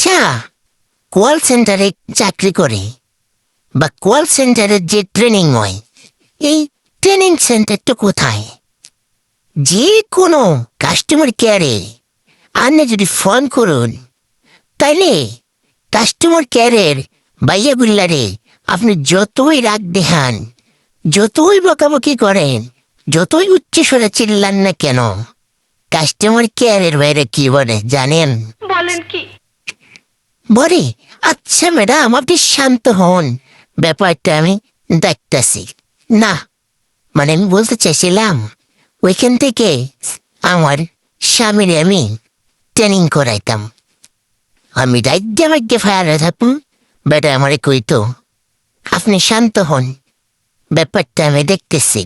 আচ্ছা, কল সেন্টারে চাকরি করে বা কল সেন্টারের যে ট্রেনিং হয়, এই ট্রেনিং সেন্টারটা কোথায়? যে কোনো কাস্টমার কেয়ারে আপনি যদি ফোন করুন, তাইলে কাস্টমার কেয়ারের বাইয়া গুল্লারে আপনি যতই রাগ দেখান, যতই বকাবকি করেন, যতই উচ্চস্বরে চিল্লান না কেন, কাস্টমার কেয়ারের বাইরে কি বলে জানেন? বলেন কি? বলে, আচ্ছা ম্যাডাম আপনি শান্ত হন, ব্যাপারটা আমি দেখতেছি। না, মানে আমি বলতে চাইছিলাম, ওইখান থেকে আমার স্বামীর আমি ট্রেনিং করাইতাম। আমি রাজ্যে মাজ্ঞে ফায়ারে থাকুন, বেটা আমারে কইতো, আপনি শান্ত হন, ব্যাপারটা আমি দেখতেছি।